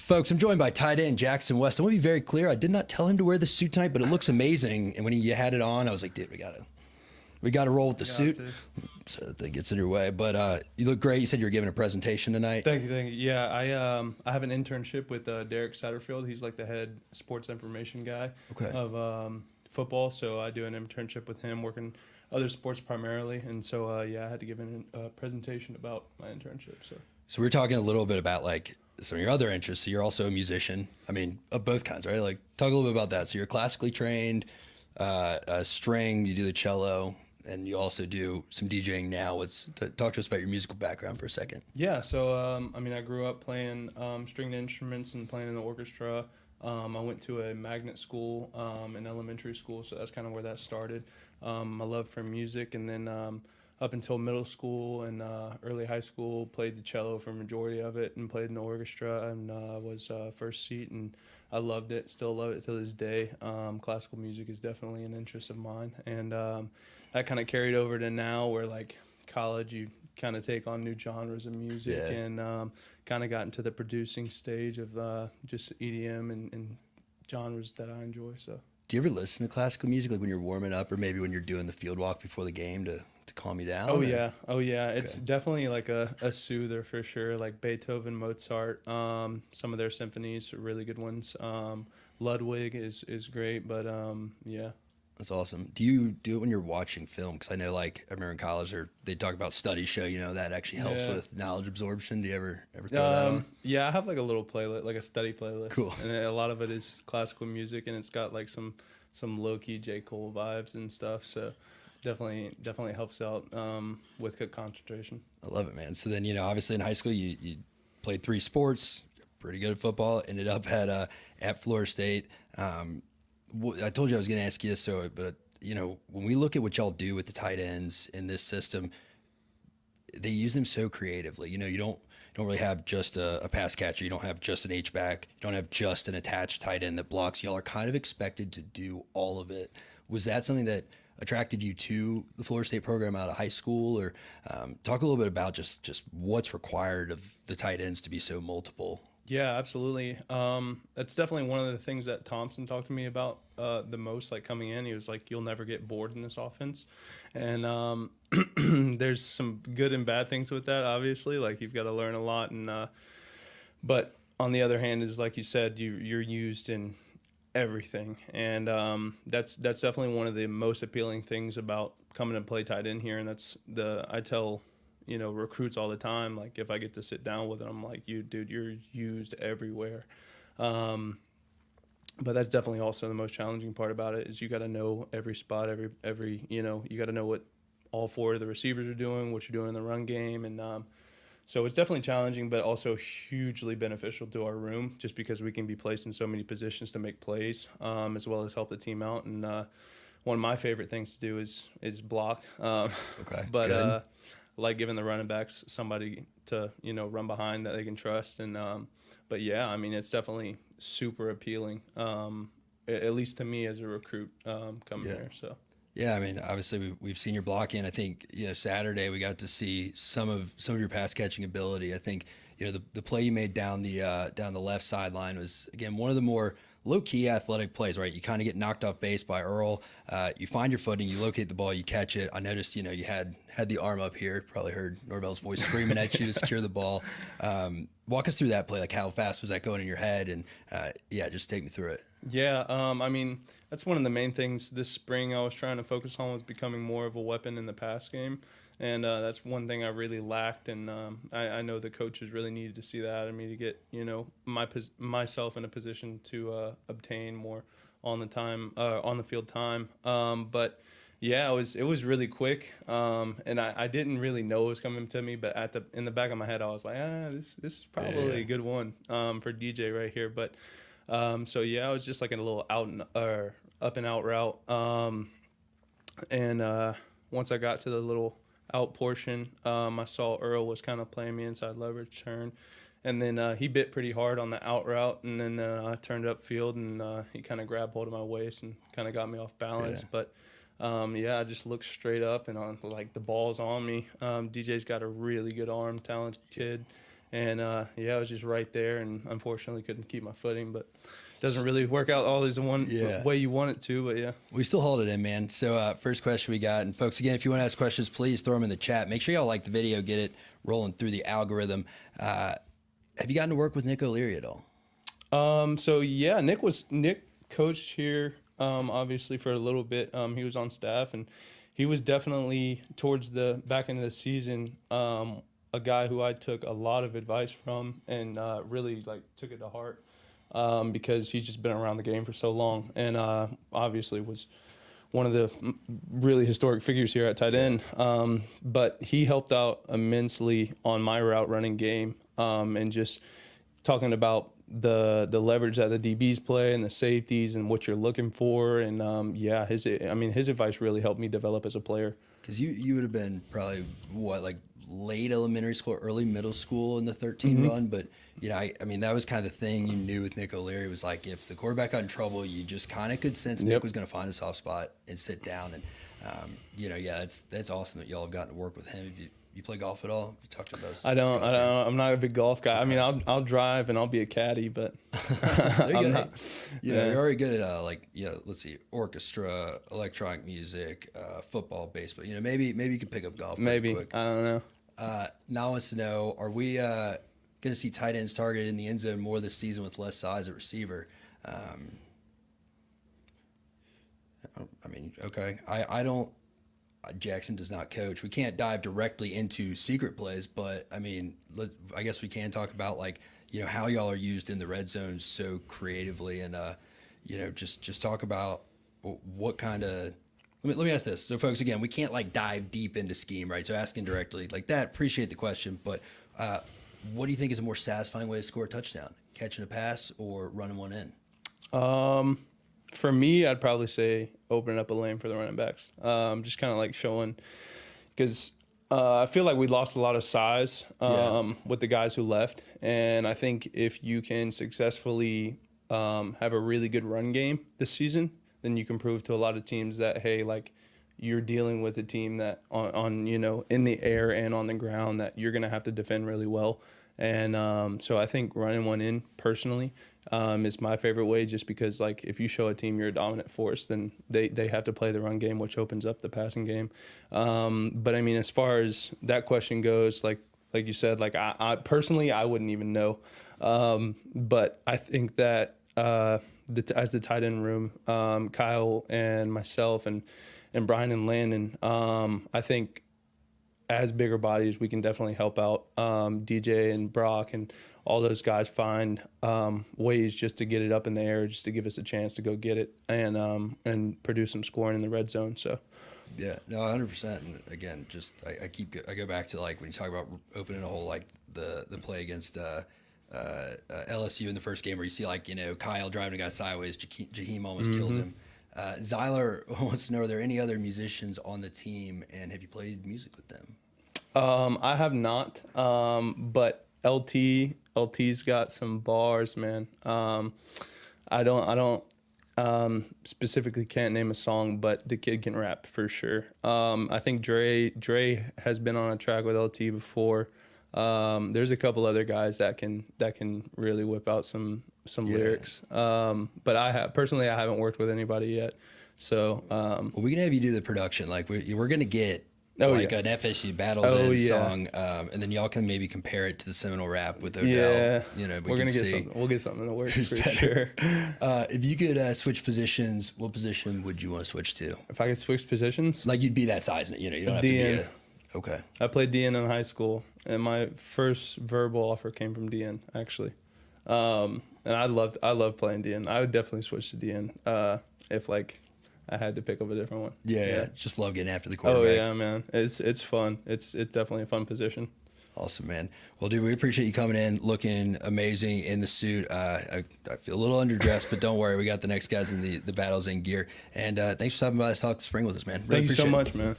Folks, I'm joined by tight end Jackson West. I want to be very clear. I did not tell him to wear the suit tonight, but it looks amazing. And when he had it on, I was like, dude, we gotta roll with the suit. So that gets in your way. But you look great. You said you were giving a presentation tonight. Thank you. Yeah, I have an internship with Derek Satterfield. He's like the head sports information guy of football. So I do an internship with him, working other sports primarily. And so I had to give a presentation about my internship. So we were talking a little bit about like some of your other interests. So you're also a musician. I mean, of both kinds, right? Like talk a little bit about that. So you're classically trained, string, you do the cello, and you also do some DJing now. Talk to us about your musical background for a second. Yeah, so I grew up playing stringed instruments and playing in the orchestra. I went to a magnet school in elementary school, so that's kind of where that started. My love for music, and then up until middle school and early high school, played the cello for a majority of it and played in the orchestra and was first seat, and I loved it, still love it to this day. Classical music is definitely an interest of mine, and that kind of carried over to now where like college you kind of take on new genres of music and kind of got into the producing stage of just EDM and genres that I enjoy. So do you ever listen to classical music like when you're warming up or maybe when you're doing the field walk before the game to calm you down? Oh yeah. It's definitely like a soother for sure. Like Beethoven, Mozart, some of their symphonies are really good ones. Ludwig is great, but yeah. That's awesome. Do you do it when you're watching film? Because I know, like, I remember in college, they talk about studies show, that actually helps with knowledge absorption. Do you ever throw that on? Yeah, I have like a little playlist, like a study playlist. Cool. And a lot of it is classical music, and it's got like some low-key J. Cole vibes and stuff. So definitely helps out with good concentration. I love it, man. So then, obviously in high school, you played 3 sports, pretty good at football, ended up at Florida State. I told you I was going to ask you this, but when we look at what y'all do with the tight ends in this system, they use them so creatively. You don't really have just a pass catcher. You don't have just an H-back. You don't have just an attached tight end that blocks. Y'all are kind of expected to do all of it. Was that something that attracted you to the Florida State program out of high school, or talk a little bit about just what's required of the tight ends to be so multiple? Yeah, absolutely. That's definitely one of the things that Thompson talked to me about the most, like coming in. He was like, you'll never get bored in this offense. And there's some good and bad things with that, obviously. Like you've got to learn a lot. And but on the other hand, is like you said, you're used in everything. And that's definitely one of the most appealing things about coming to play tight end here. And I tell recruits all the time, like if I get to sit down with them, I'm like, dude, you're used everywhere. But that's definitely also the most challenging part about it is you got to know every spot, every you got to know what all 4 of the receivers are doing, what you're doing in the run game. And so it's definitely challenging, but also hugely beneficial to our room just because we can be placed in so many positions to make plays, as well as help the team out. And one of my favorite things to do is block. But like giving the running backs somebody to, run behind that they can trust. And, but yeah, I mean, it's definitely super appealing, at least to me as a recruit coming here. So. Yeah, I mean, obviously we've seen your blocking. I think, Saturday we got to see some of your pass catching ability. I think, the play you made down the left sideline was, again, one of the more low-key athletic plays, right? You kind of get knocked off base by Earl. You find your footing, you locate the ball, you catch it. I noticed, you had the arm up here. Probably heard Norvell's voice screaming at you to secure the ball. Walk us through that play. Like, how fast was that going in your head? And, just take me through it. Yeah, I mean, that's one of the main things this spring I was trying to focus on was becoming more of a weapon in the pass game. And that's one thing I really lacked, and I know the coaches really needed to see that out of me to get myself in a position to obtain more on the field time. But yeah, it was really quick, and I didn't really know it was coming to me. But in the back of my head, I was like, this is probably a good one for DJ right here. But so yeah, I was just like in a little up and out route, and once I got to the little out portion, I saw Earl was kind of playing me inside leverage turn, and then he bit pretty hard on the out route, and then I turned upfield, and he kind of grabbed hold of my waist and kind of got me off balance. But I just looked straight up, and like the ball's on me. DJ's got a really good arm, talented kid, And yeah, I was just right there, and unfortunately couldn't keep my footing. But doesn't really work out always in one way you want it to. But yeah, we still hold it in, man. So first question we got, and folks, again, if you want to ask questions, please throw them in the chat. Make sure y'all like the video, get it rolling through the algorithm. Have you gotten to work with Nick O'Leary at all? So yeah, Nick coached here, obviously for a little bit. He was on staff, and he was definitely towards the back end of the season, a guy who I took a lot of advice from and really like took it to heart, because he's just been around the game for so long, and obviously was one of the really historic figures here at tight end. But he helped out immensely on my route running game, and just talking about the leverage that the DBs play and the safeties and what you're looking for. And yeah, his advice really helped me develop as a player. Because you would have been probably like late elementary school, early middle school in the 13 run. But, you know, I mean, that was kind of the thing you knew with Nick O'Leary was like if the quarterback got in trouble, you just kind of could sense Nick was going to find a soft spot and sit down. And, you know, yeah, that's awesome that y'all have gotten to work with him. You play golf at all? You talked about those. I don't. I'm not a big golf guy. Okay. I mean, I'll drive and I'll be a caddy, but I'm not. You know, you're already good at like, you know, let's see, orchestra, electronic music, football, baseball. You know, maybe you could pick up golf. Maybe quick. I don't know. Now wants to know: are we going to see tight ends targeted in the end zone more this season with less size at receiver? I mean, okay, I don't. Jackson does not coach. We can't dive directly into secret plays, but I mean, I guess we can talk about like, you know, how y'all are used in the red zone so creatively, and you know, just talk about what kind of. Let me ask this. So, folks, again, we can't like dive deep into scheme, right? So, asking directly like that. Appreciate the question, but what do you think is a more satisfying way to score a touchdown? Catching a pass or running one in? For me, I'd probably say opening up a lane for the running backs. Just kind of like showing, because I feel like we lost a lot of size with the guys who left. And I think if you can successfully have a really good run game this season, then you can prove to a lot of teams that, hey, like you're dealing with a team that on you know, in the air and on the ground that you're going to have to defend really well. And so I think running one in personally is my favorite way, just because like if you show a team you're a dominant force, then they have to play the run game, which opens up the passing game. But I mean, as far as that question goes, like you said, like I personally, I wouldn't even know. But I think that as the tight end room, Kyle and myself and Brian and Landon, I think as bigger bodies, we can definitely help out DJ and Brock and all those guys find ways just to get it up in the air, just to give us a chance to go get it and produce some scoring in the red zone. So, yeah, no, 100%. And again, just I go back to like when you talk about opening a hole, like the play against LSU in the first game where you see like, you know, Kyle driving a guy sideways, Jaheim almost kills him. Zyler wants to know, are there any other musicians on the team, and have you played music with them? I have not, but LT's got some bars, man. I don't specifically can't name a song, but the kid can rap for sure. I think Dre has been on a track with LT before. There's a couple other guys that can really whip out some lyrics. But I haven't worked with anybody yet. So well, we can have you do the production. Like we're gonna get an FSU Battles song, and then y'all can maybe compare it to the Seminole Rap with Odell. Yeah, you know, we're gonna get something. We'll get something that works for sure. If you could switch positions, what position would you want to switch to? If I could switch positions, like you'd be that size, you know, you don't have to be okay. I played DN in high school, and my first verbal offer came from DN actually. And I loved playing DN. I would definitely switch to DN if like I had to pick up a different one. Yeah. Just love getting after the quarterback. Oh yeah, man. It's fun. It's definitely a fun position. Awesome, man. Well, dude, we appreciate you coming in, looking amazing in the suit. I feel a little underdressed, but don't worry, we got the next guys in the Battles in gear. And thanks for stopping by to talk spring with us, man. Thank you so much, man.